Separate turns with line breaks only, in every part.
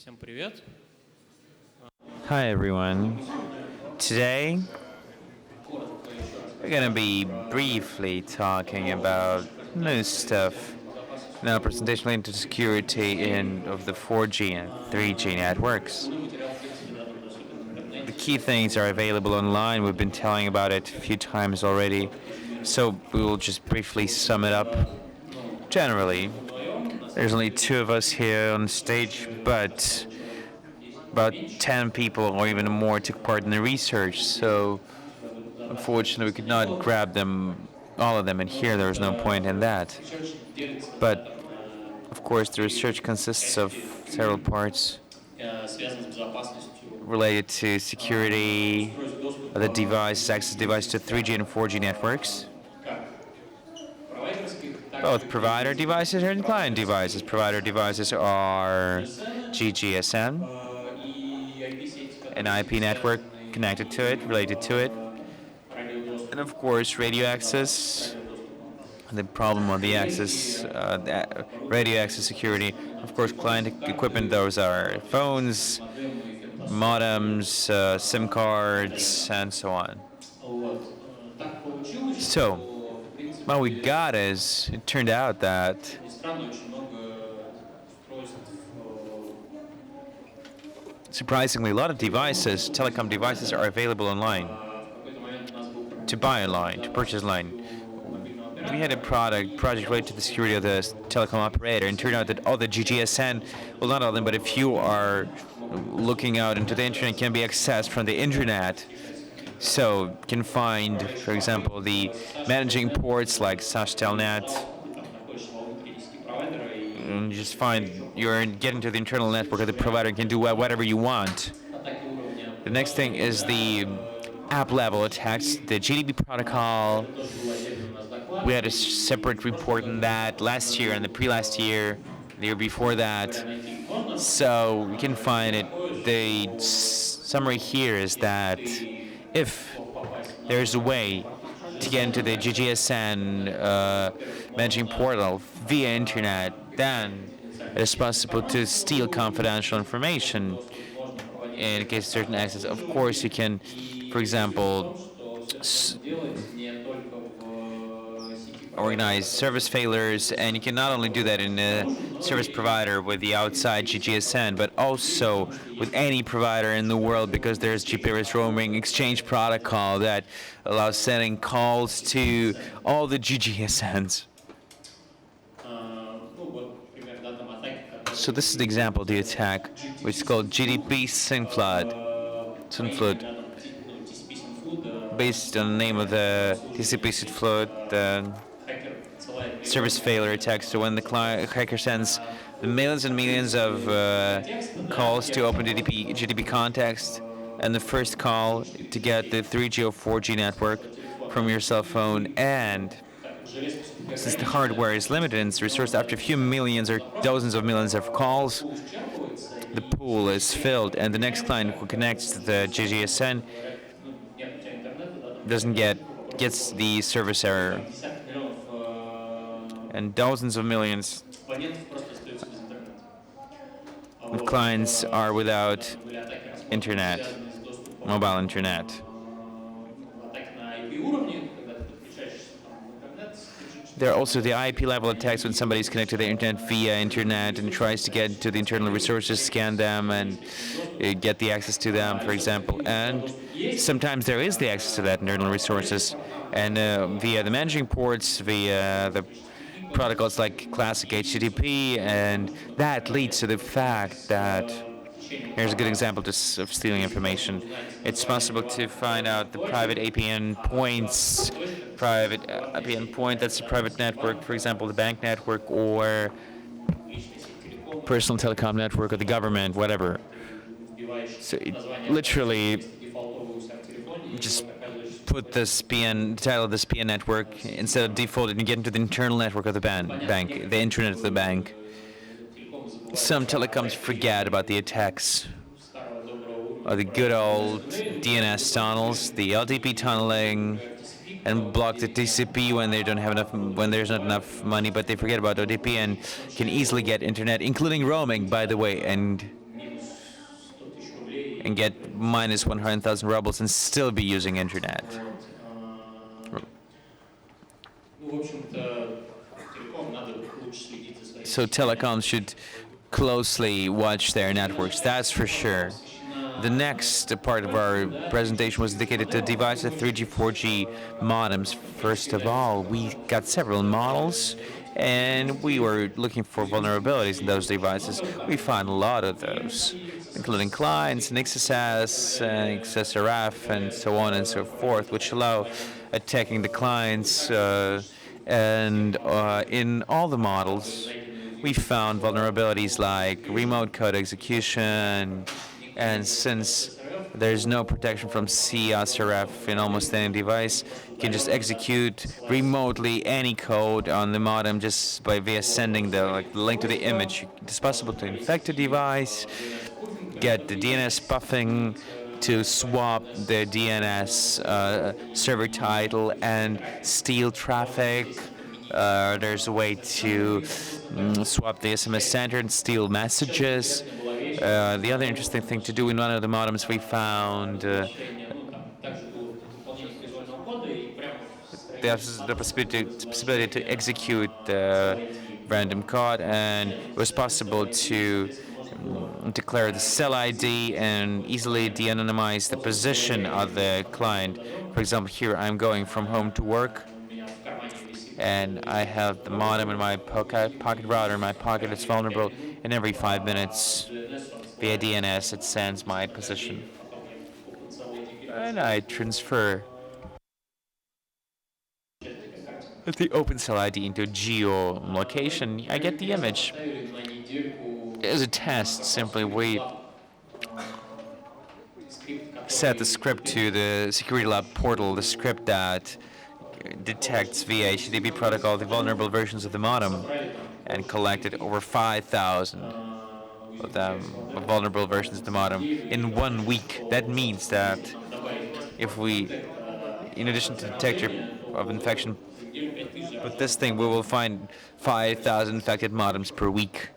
Всем привет.
Hi everyone. Today we're gonna be briefly talking about new stuff in our presentation related to security of the 4G and 3G networks. The key things are available online. We've been telling about it a few times already, so we will just briefly sum it up. Generally, there's only two of us here on stage, but about 10 people or even more took part in the research, so unfortunately we could not grab them, all of them, and here there was no point in that. But of course the research consists of several parts related to security of the devices, access devices to 3G and 4G networks, both provider devices and client devices. Provider devices are GGSN, an IP network connected to it, related to it, and of course radio access. The problem of the access, radio access security. Of course, client equipment. Those are phones, modems, SIM cards, and so on. So, what we got is, it turned out that surprisingly, a lot of devices, telecom devices, are available online, to buy online, to purchase online. We had a project related to the security of the telecom operator, and it turned out that all the GGSN, well, not all of them, but a few are looking out into the internet, can be accessed from the internet. So you can find, for example, the managing ports like Sashtelnet, and you just find you're getting to the internal network of the provider and can do whatever you want. The next thing is the app level attacks, the GDP protocol. We had a separate report on that last year and the pre-last year, the year before that. So you can find it. The summary here is that if there's a way to get into the GGSN managing portal via internet, then it is possible to steal confidential information in case of certain access. Of course, you can, for example, organize service failures, and you can not only do that in a service provider with the outside GGSN, but also with any provider in the world, because there's GPS roaming exchange protocol that allows sending calls to all the GGSNs. So this is the example of the attack, which is called GDP Synflood, based on the name of the TCP Synflood, the service failure attack. So when the hacker sends the millions and millions of calls to open GDP context, and the first call to get the 3G or 4G network from your cell phone, and since the hardware is limited and it's resourced after a few millions or dozens of millions of calls, the pool is filled, and the next client who connects to the GGSN gets the service error, and dozens of millions of clients are without internet, mobile internet. There are also the IP level attacks when somebody's connected to the internet via internet and tries to get to the internal resources, scan them, and get the access to them, for example. And sometimes there is the access to that internal resources, and via the managing ports, via the protocols like classic HTTP, and that leads to the fact that here's a good example of stealing information. It's possible to find out the private APN points, private APN point, that's a private network, for example, the bank network or personal telecom network or the government, whatever. So it literally just put this PN, the title of this PN network instead of default, and you get into the internal network of the bank, the internet of the bank. Some telecoms forget about the attacks, or the good old DNS tunnels, the LTP tunneling, and block the TCP when they don't have enough, when there's not enough money. But they forget about OTP and can easily get internet, including roaming, by the way. And and get minus 100,000 rubles and still be using internet. So telecoms should closely watch their networks, that's for sure. The next part of our presentation was dedicated to devices, 3G, 4G modems. First of all, we got several models, and we were looking for vulnerabilities in those devices. We found a lot of those, including clients, and XSS, and XSRF, and so on and so forth, which allow attacking the clients. And in all the models, we found vulnerabilities like remote code execution, and since there's no protection from CSRF in almost any device, you can just execute remotely any code on the modem just by via sending the link to the image. It's possible to infect a device, get the DNS spoofing, to swap the DNS server title and steal traffic. There's a way to swap the SMS sender and steal messages. The other interesting thing to do in one of the modems we found the possibility to execute the random code, and it was possible to declare the cell ID and easily de-anonymize the position of the client. For example, here I'm going from home to work, and I have the modem in my pocket router in my pocket. It's vulnerable, and every 5 minutes via DNS it sends my position, and I transfer the open cell ID into geolocation. I get the image. As a test, simply we set the script to the security lab portal, the script that detects via HTTP protocol the vulnerable versions of the modem, and collected over 5,000 of them, vulnerable versions of the modem in 1 week. That means that if we, in addition to detector of infection, with this thing, we will find 5,000 infected modems per week.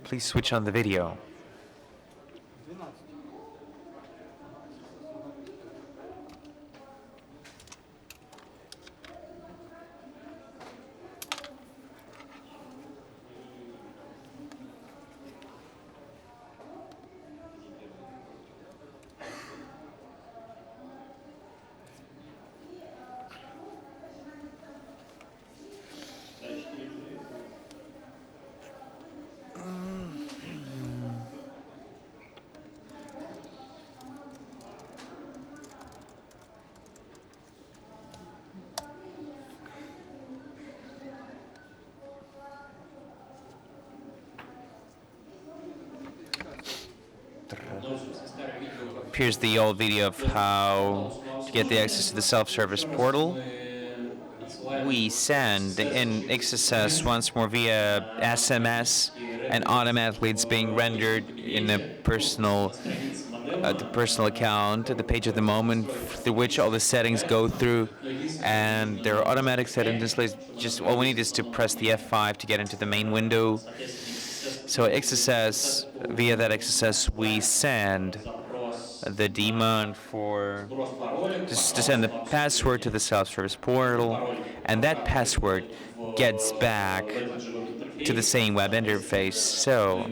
Please switch on the video. Here's the old video of how to get the access to the self-service portal. We send in XSS once more via SMS, and automatically it's being rendered in a personal the personal account, the page of the moment, through which all the settings go through, and there are automatic settings displayed. Just all we need is to press the F5 to get into the main window. So XSS, via that XSS, we send the demand for just to send the password to the self-service portal, and that password gets back to the same web interface. So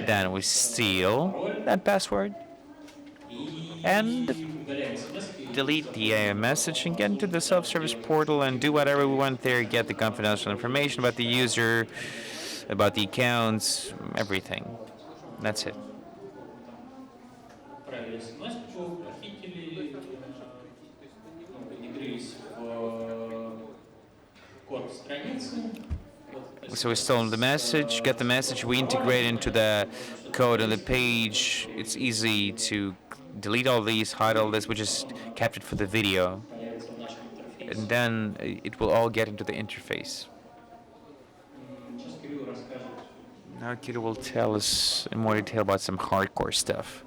then we steal that password and delete the message and get into the self-service portal and do whatever we want there, get the confidential information about the user, about the accounts, everything. That's it. So we stole the message, get the message, we integrate into the code on the page. It's easy to delete all these, hide all this, we just kept it for the video. And then it will all get into the interface. Now Kira will tell us in more detail about some hardcore stuff.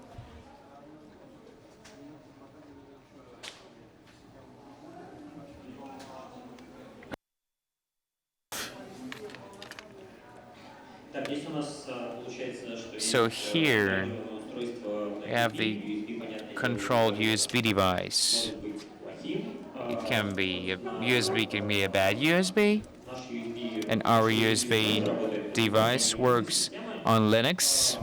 So here we have the controlled USB device. It can be a USB, can be a bad USB, and our USB device works on Linux.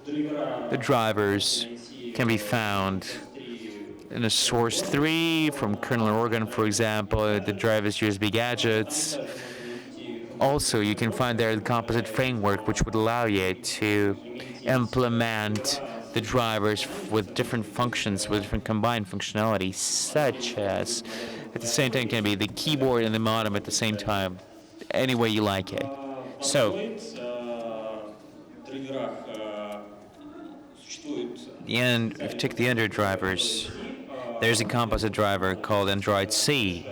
The drivers can be found in a source 3 from kernel organ, for example, the drivers USB gadgets. Also, you can find there the composite framework, which would allow you to implement the drivers with different functions, with different combined functionalities, such as at the same time can be the keyboard and the modem at the same time, any way you like it. So, if you take the Android drivers, there's a composite driver called Android C,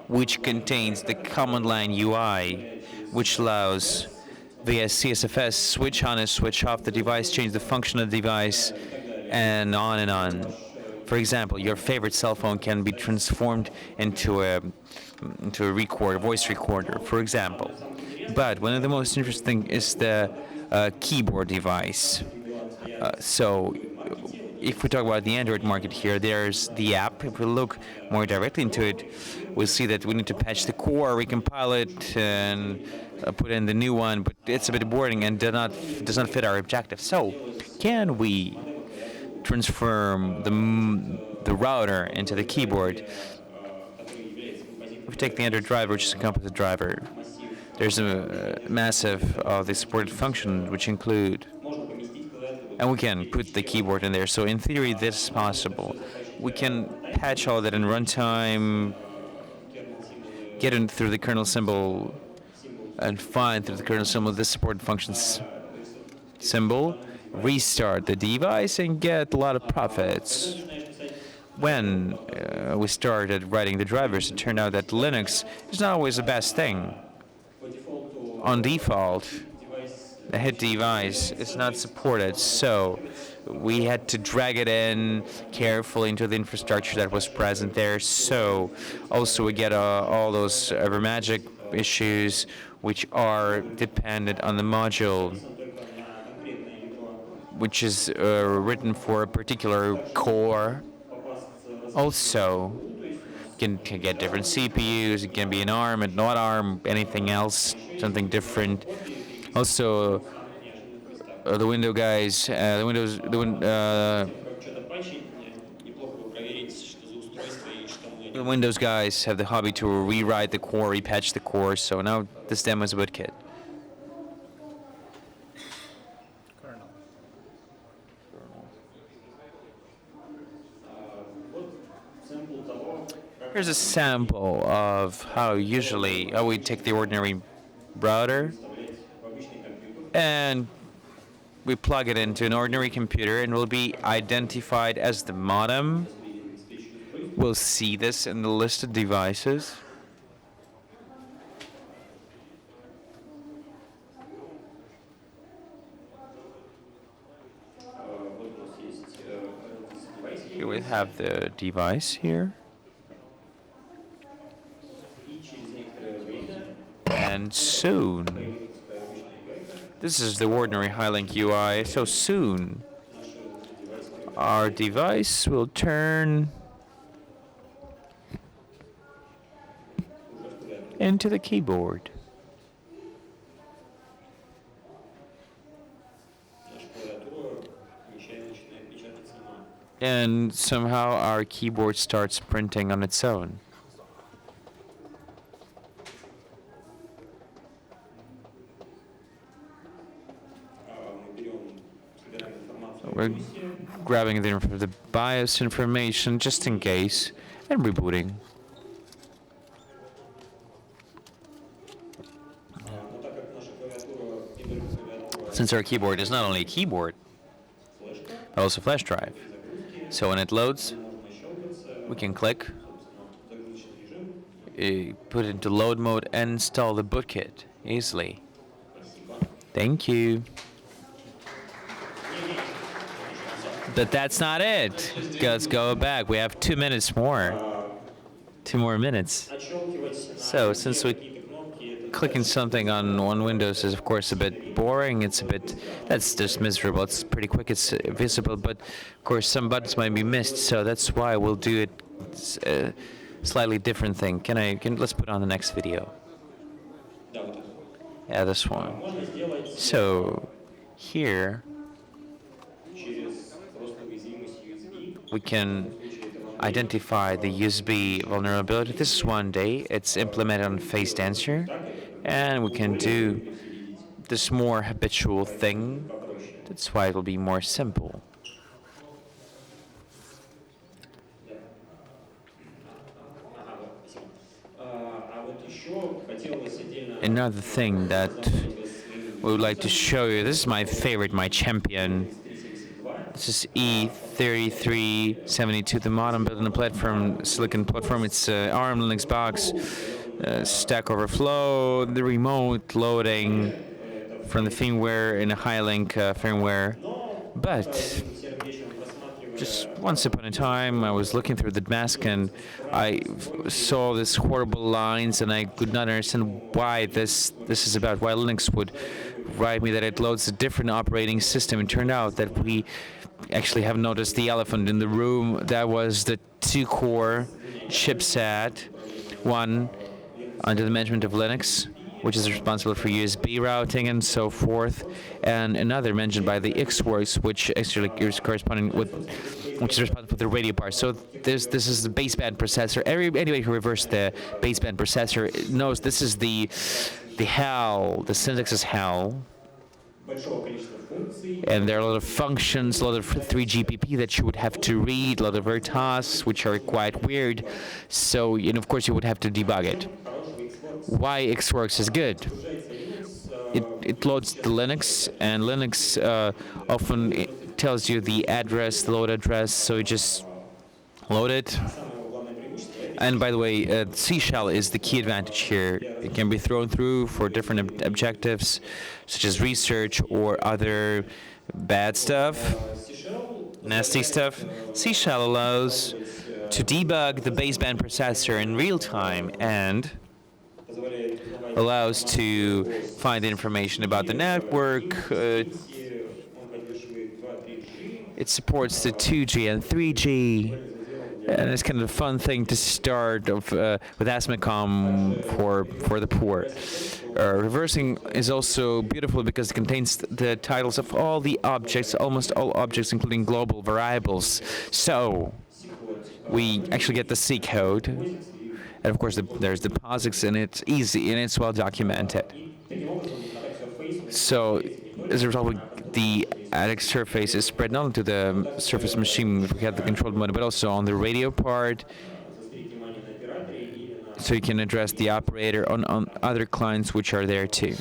which contains the command line UI, which allows via CSFS switch on and switch off the device, change the function of the device, and on and on. For example, your favorite cell phone can be transformed into a voice recorder, for example. But one of the most interesting is the keyboard device. So if we talk about the Android market here, there's the app. If we look more directly into it, we'll see that we need to patch the core, recompile it, and put in the new one, but it's a bit boring and does not fit our objective. So can we transform the router into the keyboard? If we take the Android driver, which is a composite driver, there's a massive of the supported functions, which include, and we can put the keyboard in there. So in theory, this is possible. We can patch all that in runtime, get in through the kernel symbol, and find through the kernel symbol the supported functions symbol, restart the device, and get a lot of profits. When we started writing the drivers, it turned out that Linux is not always the best thing. On default, the hit device is not supported, so we had to drag it in carefully into the infrastructure that was present there. So also we get all those magic issues which are dependent on the module, which is written for a particular core. Also, you can get different CPUs. It can be an ARM and not ARM, anything else, something different. Also, the Windows guys, the Windows guys have the hobby to rewrite the core, repatch the core. So now this demo is a Butkit. Here's a sample of how we take the ordinary router and we plug it into an ordinary computer and will be identified as the modem. We'll see this in the list of devices. Here we have the device here. And soon, this is the ordinary Highlink UI, so soon our device will turn into the keyboard. And somehow our keyboard starts printing on its own. We're grabbing the BIOS information just in case and rebooting. Since our keyboard is not only a keyboard, but also a flash drive. So when it loads, we can click, put it into load mode, and install the Butkit easily. Thank you. But that's not it. Let's go back. We have 2 minutes more. 2 more minutes. So since we clicking something on Windows is of course a bit boring. That's just miserable. It's pretty quick. It's visible, but of course some buttons might be missed. So that's why we'll do it slightly different thing. Let's put on the next video. Yeah, this one. So here we can identify the USB vulnerability. This is one day. It's implemented on Face Dancer, and we can do this more habitual thing. That's why it will be more simple. Another thing that we would like to show you, this is my favorite, my champion. This is E3372, the modem built on a platform, silicon platform. It's ARM Linux box, Stack Overflow, the remote loading from the firmware in a high-link firmware. But just once upon a time, I was looking through the mask and I saw these horrible lines, and I could not understand why this is about, why Linux would write me that it loads a different operating system. It turned out that we actually have noticed the elephant in the room. That was the 2-core chipset, one under the management of Linux, which is responsible for USB routing and so forth, and another mentioned by the Xworks, which actually is corresponding with, which is responsible for the radio part. So this is the baseband processor. Anybody who reversed the baseband processor knows this is the hell. The syntax is hell. And there are a lot of functions, a lot of 3GPP that you would have to read, a lot of tasks which are quite weird. So, of course, you would have to debug it. Why Xworks is good? It loads the Linux, and Linux often tells you the address, the load address, so you just load it. And by the way, C shell is the key advantage here. It can be thrown through for different objectives, such as research or other bad stuff, nasty stuff. C shell allows to debug the baseband processor in real time and allows to find information about the network. It supports the 2G and 3G. And it's kind of a fun thing to start with Asmacom for the poor. Reversing is also beautiful because it contains the titles of all the objects, almost all objects, including global variables. So we actually get the C code, and of course there's the POSIX, and it's easy and it's well documented. So as a result, the ADX surface is spread not only to the surface machine if we have the controlled mode, but also on the radio part. So you can address the operator on other clients which are there too.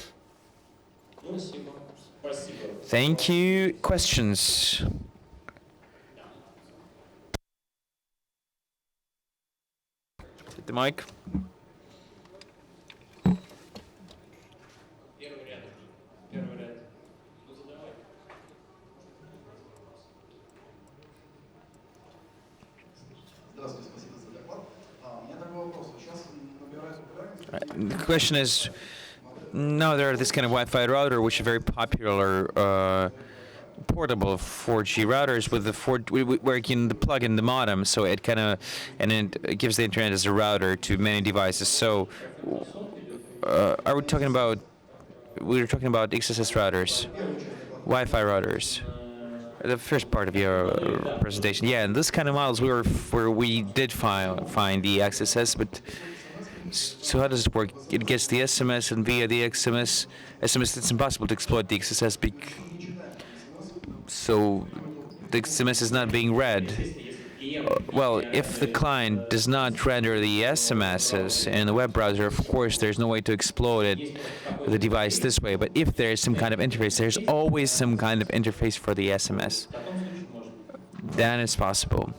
Thank you. Questions? Take the mic. The question is, now there are this kind of Wi-Fi router, which is very popular, portable 4G routers with the where you can plug in the modem, so it it gives the internet as a router to many devices. So, are we talking about? We were talking about XSS routers, Wi-Fi routers. The first part of your presentation, yeah. And this kind of models where we did find the XSS, but. So how does it work? It gets the SMS, and via the SMS, it's impossible to exploit the XSS. So the XMS is not being read. Well, if the client does not render the SMSs in the web browser, of course, there's no way to exploit it with the device this way. But if there is some kind of interface, there's always some kind of interface for the SMS. Then it's possible.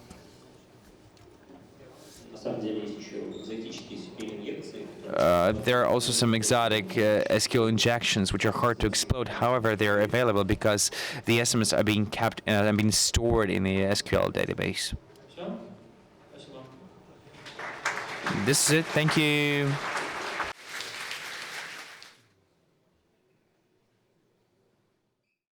There are also some exotic SQL injections which are hard to exploit. However, they are available because the SMS are being kept and being stored in the SQL database. This is it. Thank you.